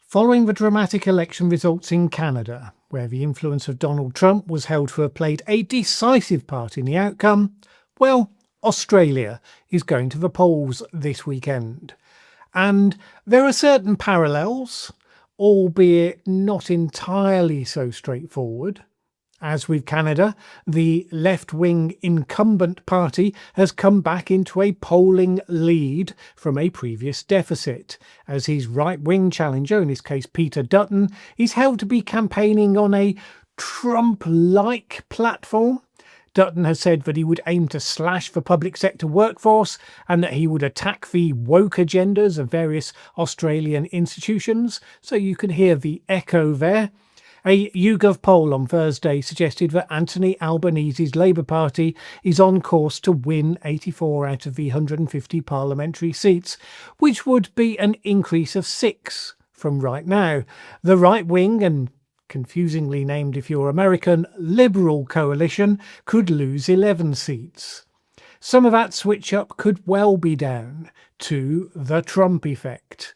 Following the dramatic election results in Canada, where the influence of Donald Trump was held to have played a decisive part in the outcome, well, Australia is going to the polls this weekend. And there are certain parallels, albeit not entirely so straightforward. As with Canada, the left-wing incumbent party has come back into a polling lead from a previous deficit, as his right-wing challenger, in this case Peter Dutton, is held to be campaigning on a Trump-like platform. Dutton has said that he would aim to slash the public sector workforce and that he would attack the woke agendas of various Australian institutions, so you can hear the echo there. A YouGov poll on Thursday suggested that Anthony Albanese's Labour Party is on course to win 84 out of the 150 parliamentary seats, which would be an increase of 6 from right now. The right-wing and confusingly named if you're American, Liberal coalition could lose 11 seats. Some of that switch-up could well be down to the Trump effect.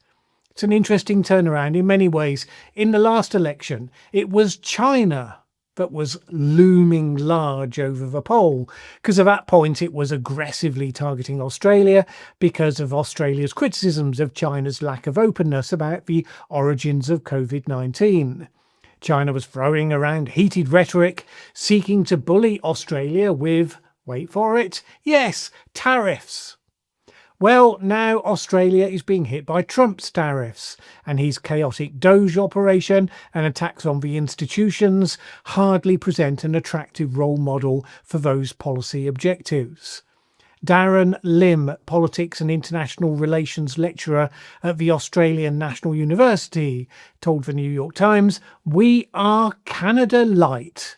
It's an interesting turnaround in many ways. In the last election, it was China that was looming large over the poll, because at that point it was aggressively targeting Australia because of Australia's criticisms of China's lack of openness about the origins of COVID-19. China was throwing around heated rhetoric, seeking to bully Australia with, wait for it, yes, tariffs. Well, now Australia is being hit by Trump's tariffs, and his chaotic Doge operation and attacks on the institutions hardly present an attractive role model for those policy objectives. Darren Lim, Politics and International Relations lecturer at the Australian National University, told the New York Times, "We are Canada light.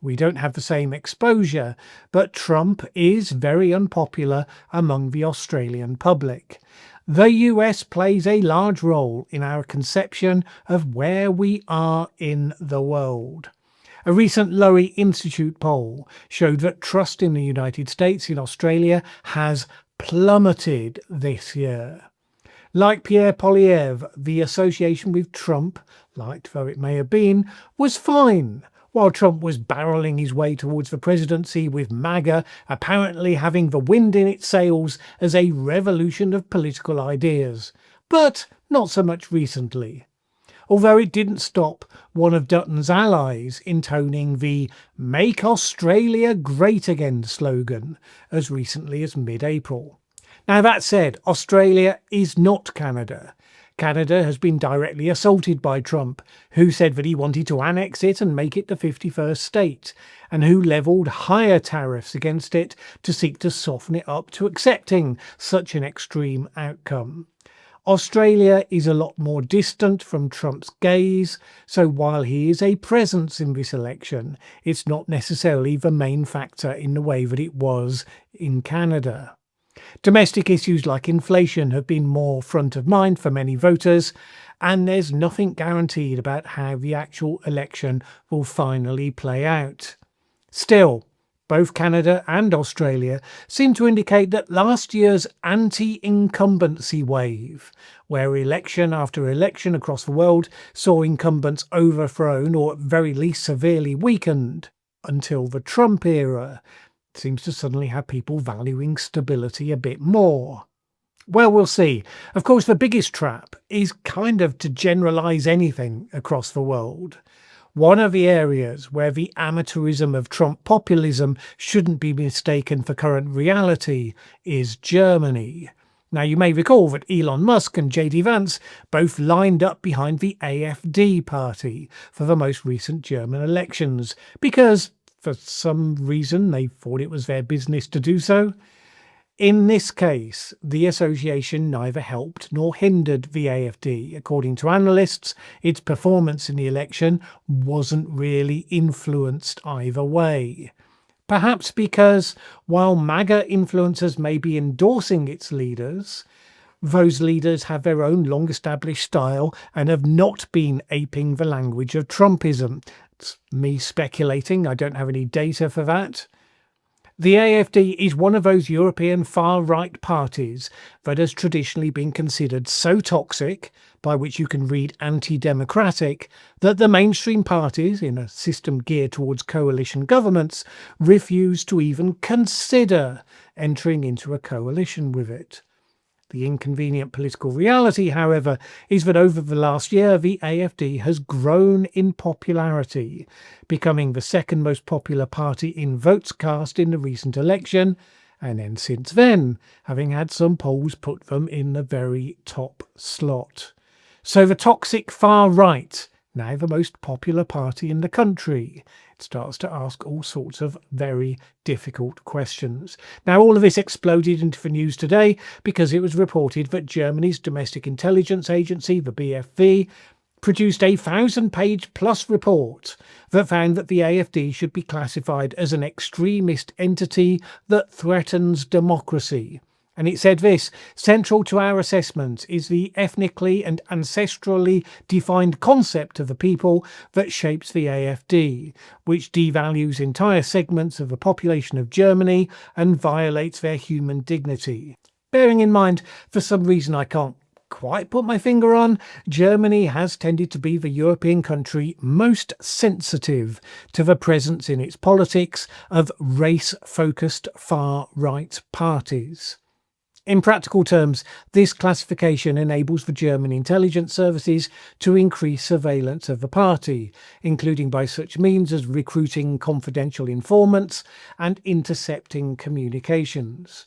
We don't have the same exposure, but Trump is very unpopular among the Australian public. The US plays a large role in our conception of where we are in the world." A recent Lowy Institute poll showed that trust in the United States in Australia has plummeted this year. Like Pierre Poilievre, the association with Trump, light though it may have been, was fine, while Trump was barreling his way towards the presidency, with MAGA apparently having the wind in its sails as a revolution of political ideas. But not so much recently. Although it didn't stop one of Dutton's allies intoning the "Make Australia Great Again" slogan as recently as mid-April. Now that said, Australia is not Canada. Canada has been directly assaulted by Trump, who said that he wanted to annex it and make it the 51st state, and who levelled higher tariffs against it to seek to soften it up to accepting such an extreme outcome. Australia is a lot more distant from Trump's gaze, so while he is a presence in this election, it's not necessarily the main factor in the way that it was in Canada. Domestic issues like inflation have been more front of mind for many voters, and there's nothing guaranteed about how the actual election will finally play out. Still, both Canada and Australia seem to indicate that last year's anti-incumbency wave, where election after election across the world saw incumbents overthrown or at very least severely weakened, until the Trump era, seems to suddenly have people valuing stability a bit more. Well, we'll see. Of course, the biggest trap is kind of to generalise anything across the world. One of the areas where the amateurism of Trump populism shouldn't be mistaken for current reality is Germany. Now, you may recall that Elon Musk and JD Vance both lined up behind the AfD party for the most recent German elections, because for some reason they thought it was their business to do so. In this case, the association neither helped nor hindered the AfD. According to analysts, its performance in the election wasn't really influenced either way. Perhaps because, while MAGA influencers may be endorsing its leaders, those leaders have their own long-established style and have not been aping the language of Trumpism. It's me speculating, I don't have any data for that. The AfD is one of those European far-right parties that has traditionally been considered so toxic, by which you can read anti-democratic, that the mainstream parties, in a system geared towards coalition governments, refuse to even consider entering into a coalition with it. The inconvenient political reality, however, is that over the last year, the AfD has grown in popularity, becoming the second most popular party in votes cast in the recent election, and then since then, having had some polls put them in the very top slot. So the toxic far right, now the most popular party in the country, it starts to ask all sorts of very difficult questions. Now, all of this exploded into the news today because it was reported that Germany's domestic intelligence agency, the BfV, produced a 1,000-page plus report that found that the AfD should be classified as an extremist entity that threatens democracy. And it said this: central to our assessment is the ethnically and ancestrally defined concept of the people that shapes the AfD, which devalues entire segments of the population of Germany and violates their human dignity. Bearing in mind, for some reason I can't quite put my finger on, Germany has tended to be the European country most sensitive to the presence in its politics of race-focused far-right parties. In practical terms, this classification enables the German intelligence services to increase surveillance of the party, including by such means as recruiting confidential informants and intercepting communications.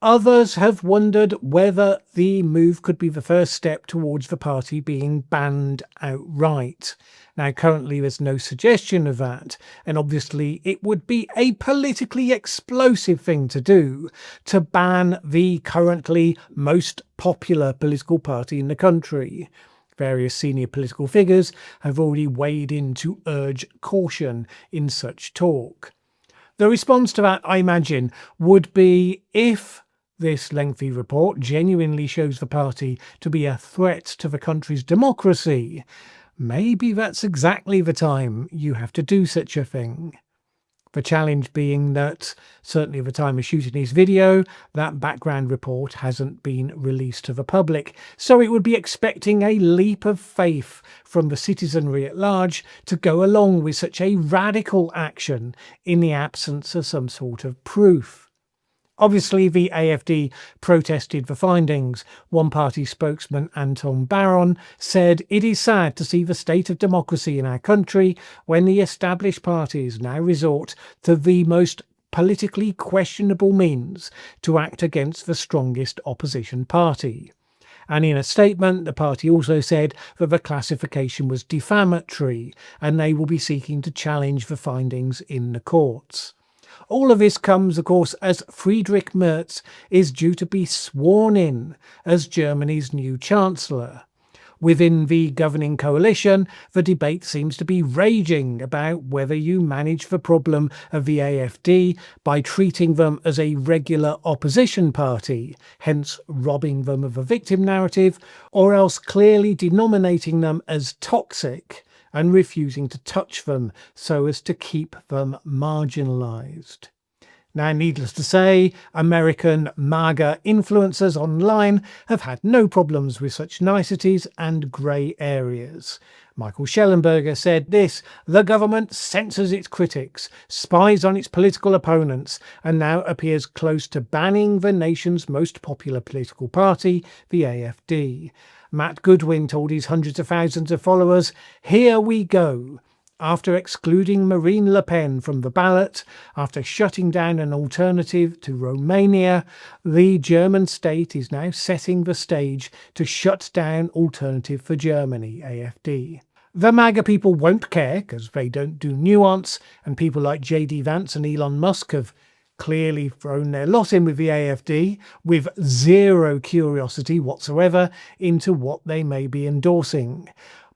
Others have wondered whether the move could be the first step towards the party being banned outright. Now, currently there's no suggestion of that, and obviously it would be a politically explosive thing to do to ban the currently most popular political party in the country. Various senior political figures have already weighed in to urge caution in such talk. The response to that, I imagine, would be if this lengthy report genuinely shows the party to be a threat to the country's democracy, maybe that's exactly the time you have to do such a thing. The challenge being that, certainly at the time of shooting this video, that background report hasn't been released to the public, so it would be expecting a leap of faith from the citizenry at large to go along with such a radical action in the absence of some sort of proof. Obviously, the AfD protested the findings. One party spokesman, Anton Baron, said, "It is sad to see the state of democracy in our country when the established parties now resort to the most politically questionable means to act against the strongest opposition party." And in a statement, the party also said that the classification was defamatory and they will be seeking to challenge the findings in the courts. All of this comes, of course, as Friedrich Merz is due to be sworn in as Germany's new Chancellor. Within the governing coalition, the debate seems to be raging about whether you manage the problem of the AfD by treating them as a regular opposition party, hence robbing them of a victim narrative, or else clearly denominating them as toxic and refusing to touch them so as to keep them marginalised. Now, needless to say, American MAGA influencers online have had no problems with such niceties and grey areas. Michael Schellenberger said this: "The government censors its critics, spies on its political opponents, and now appears close to banning the nation's most popular political party, the AfD. Matt Goodwin told his hundreds of thousands of followers, "Here we go." After excluding Marine Le Pen from the ballot, after shutting down an alternative to Romania, the German state is now setting the stage to shut down Alternative for Germany, AfD. The MAGA people won't care because they don't do nuance, and people like JD Vance and Elon Musk have clearly thrown their lot in with the AfD with zero curiosity whatsoever into what they may be endorsing.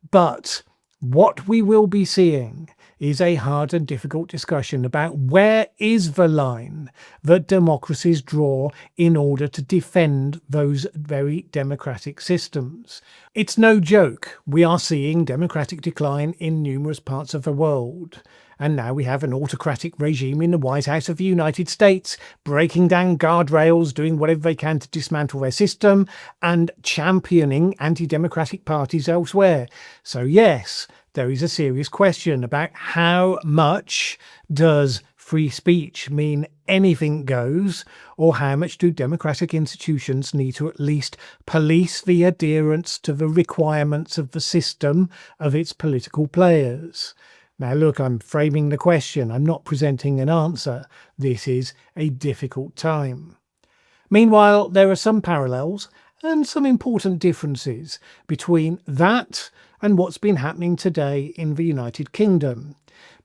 But what we will be seeing is a hard and difficult discussion about where is the line that democracies draw in order to defend those very democratic systems. It's no joke. We are seeing democratic decline in numerous parts of the world. And now we have an autocratic regime in the White House of the United States, breaking down guardrails, doing whatever they can to dismantle their system, and championing anti-democratic parties elsewhere. So yes, there is a serious question about how much does free speech mean anything goes, or how much do democratic institutions need to at least police the adherence to the requirements of the system of its political players? Now look, I'm framing the question, I'm not presenting an answer. This is a difficult time. Meanwhile, there are some parallels and some important differences between that and what's been happening today in the United Kingdom.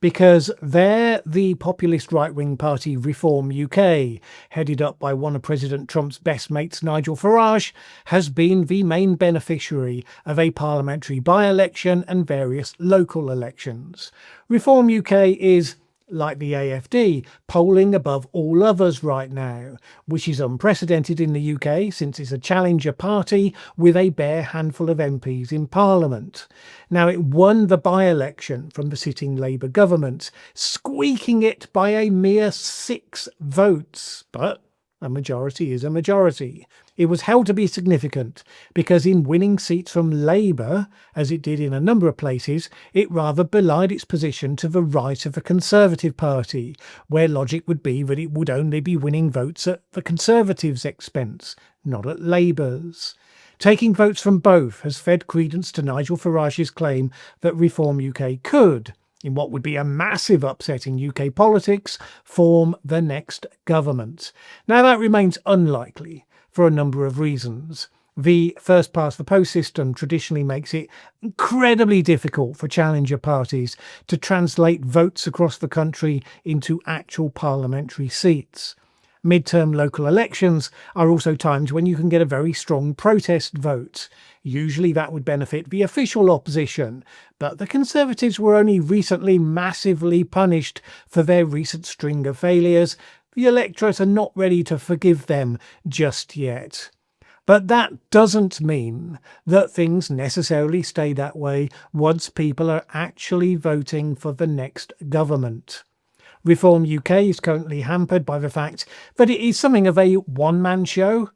Because there, the populist right-wing party Reform UK, headed up by one of President Trump's best mates, Nigel Farage, has been the main beneficiary of a parliamentary by-election and various local elections. Reform UK is, like the AFD, polling above all others right now, which is unprecedented in the UK since it's a challenger party with a bare handful of MPs in Parliament. Now, it won the by-election from the sitting Labour government, squeaking it by a mere 6 votes, but a majority is a majority. It was held to be significant because in winning seats from Labour, as it did in a number of places, it rather belied its position to the right of the Conservative Party, where logic would be that it would only be winning votes at the Conservatives' expense, not at Labour's. Taking votes from both has fed credence to Nigel Farage's claim that Reform UK could, in what would be a massive upset in UK politics, form the next government. Now that remains unlikely for a number of reasons. The first-past-the-post system traditionally makes it incredibly difficult for challenger parties to translate votes across the country into actual parliamentary seats. Mid-term local elections are also times when you can get a very strong protest vote. Usually that would benefit the official opposition, but the Conservatives were only recently massively punished for their recent string of failures. The electorate are not ready to forgive them just yet. But that doesn't mean that things necessarily stay that way once people are actually voting for the next government. Reform UK is currently hampered by the fact that it is something of a one-man show.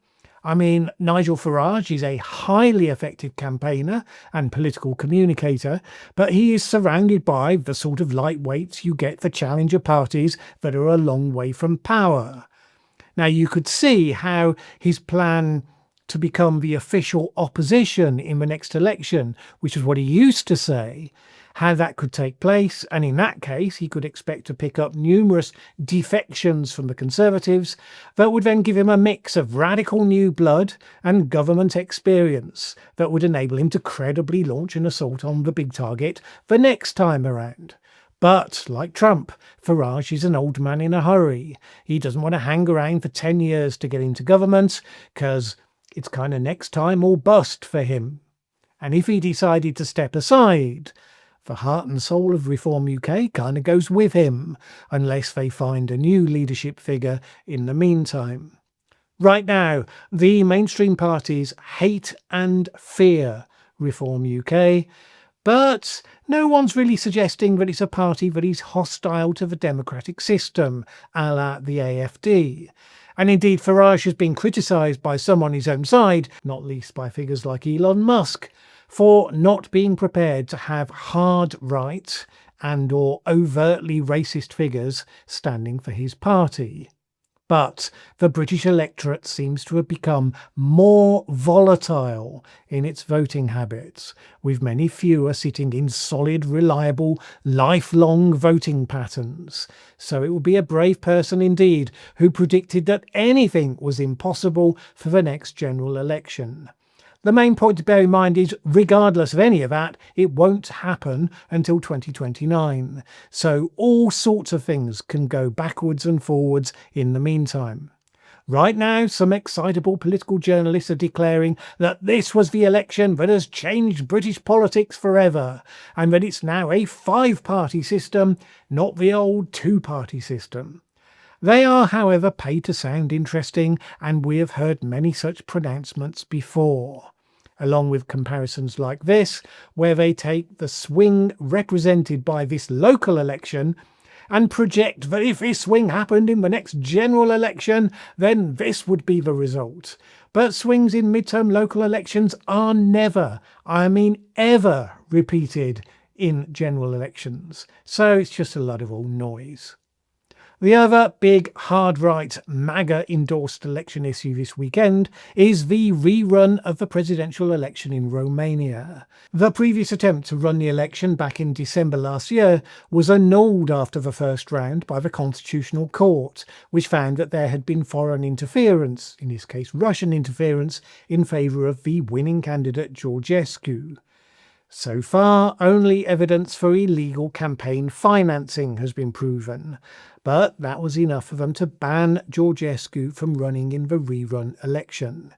I mean, Nigel Farage is a highly effective campaigner and political communicator, but he is surrounded by the sort of lightweights you get for challenger parties that are a long way from power. Now, you could see how his plan to become the official opposition in the next election, which is what he used to say, how that could take place, and in that case he could expect to pick up numerous defections from the Conservatives that would then give him a mix of radical new blood and government experience that would enable him to credibly launch an assault on the big target the next time around. But, like Trump, Farage is an old man in a hurry. He doesn't want to hang around for 10 years to get into government, because it's kind of next time or bust for him. And if he decided to step aside, the heart and soul of Reform UK kind of goes with him, unless they find a new leadership figure in the meantime. Right now, the mainstream parties hate and fear Reform UK, but no one's really suggesting that it's a party that is hostile to the democratic system, a la the AFD. And indeed, Farage has been criticised by some on his own side, not least by figures like Elon Musk, for not being prepared to have hard right and or overtly racist figures standing for his party. But the British electorate seems to have become more volatile in its voting habits, with many fewer sitting in solid, reliable, lifelong voting patterns. So it would be a brave person indeed who predicted that anything was impossible for the next general election. The main point to bear in mind is, regardless of any of that, it won't happen until 2029. So all sorts of things can go backwards and forwards in the meantime. Right now, some excitable political journalists are declaring that this was the election that has changed British politics forever, and that it's now a 5-party system, not the old 2-party system. They are, however, paid to sound interesting, and we have heard many such pronouncements before, along with comparisons like this, where they take the swing represented by this local election and project that if this swing happened in the next general election, then this would be the result. But swings in midterm local elections are never, I mean ever, repeated in general elections. So it's just a lot of old noise. The other big hard-right MAGA-endorsed election issue this weekend is the rerun of the presidential election in Romania. The previous attempt to run the election back in December last year was annulled after the first round by the Constitutional Court, which found that there had been foreign interference, in this case Russian interference, in favour of the winning candidate Georgescu. So far, only evidence for illegal campaign financing has been proven, but that was enough for them to ban Georgescu from running in the rerun election.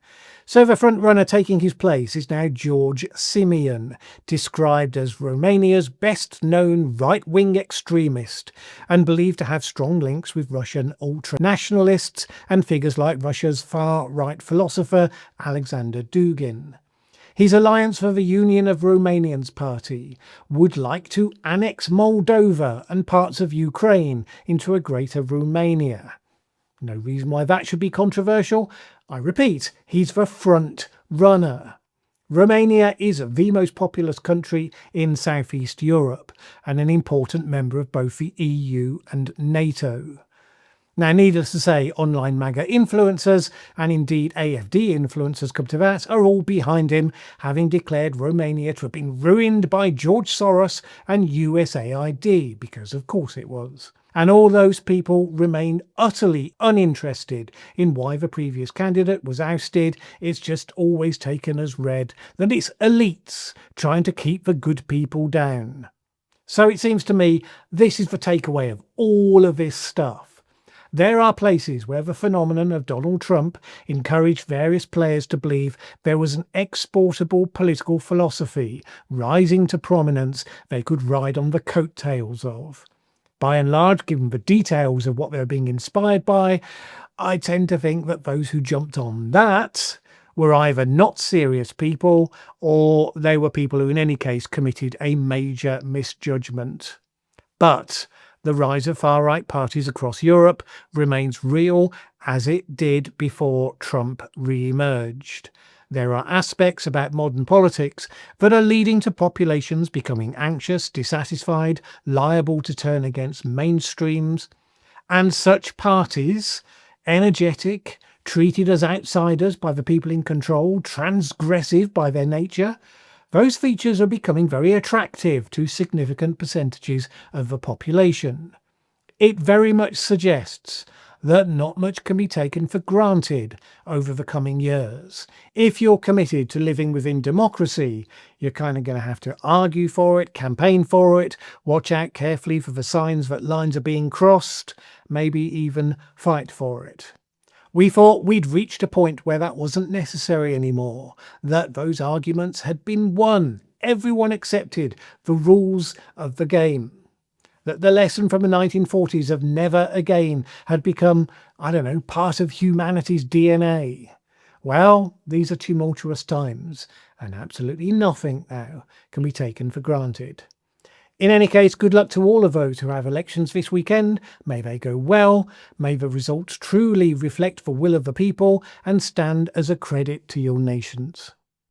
So the frontrunner taking his place is now George Simeon, described as Romania's best-known right-wing extremist, and believed to have strong links with Russian ultra-nationalists and figures like Russia's far-right philosopher Alexander Dugin. His Alliance for the Union of Romanians party would like to annex Moldova and parts of Ukraine into a greater Romania. No reason why that should be controversial. I repeat, he's the front runner. Romania is the most populous country in Southeast Europe and an important member of both the EU and NATO. Now, needless to say, online MAGA influencers, and indeed AFD influencers come to that, are all behind him, having declared Romania to have been ruined by George Soros and USAID, because of course it was. And all those people remain utterly uninterested in why the previous candidate was ousted. It's just always taken as read that it's elites trying to keep the good people down. So it seems to me this is the takeaway of all of this stuff. There are places where the phenomenon of Donald Trump encouraged various players to believe there was an exportable political philosophy rising to prominence they could ride on the coattails of. By and large, given the details of what they're being inspired by, I tend to think that those who jumped on that were either not serious people or they were people who in any case committed a major misjudgment. But the rise of far-right parties across Europe remains real as it did before Trump re-emerged. There are aspects about modern politics that are leading to populations becoming anxious, dissatisfied, liable to turn against mainstreams, and such parties, energetic, treated as outsiders by the people in control, transgressive by their nature, those features are becoming very attractive to significant percentages of the population. It very much suggests that not much can be taken for granted over the coming years. If you're committed to living within democracy, you're kind of going to have to argue for it, campaign for it, watch out carefully for the signs that lines are being crossed, maybe even fight for it. We thought we'd reached a point where that wasn't necessary anymore, that those arguments had been won. Everyone accepted the rules of the game. That the lesson from the 1940s of never again had become, part of humanity's DNA. Well, these are tumultuous times, and absolutely nothing now can be taken for granted. In any case, good luck to all of those who have elections this weekend. May they go well. May the results truly reflect the will of the people and stand as a credit to your nations.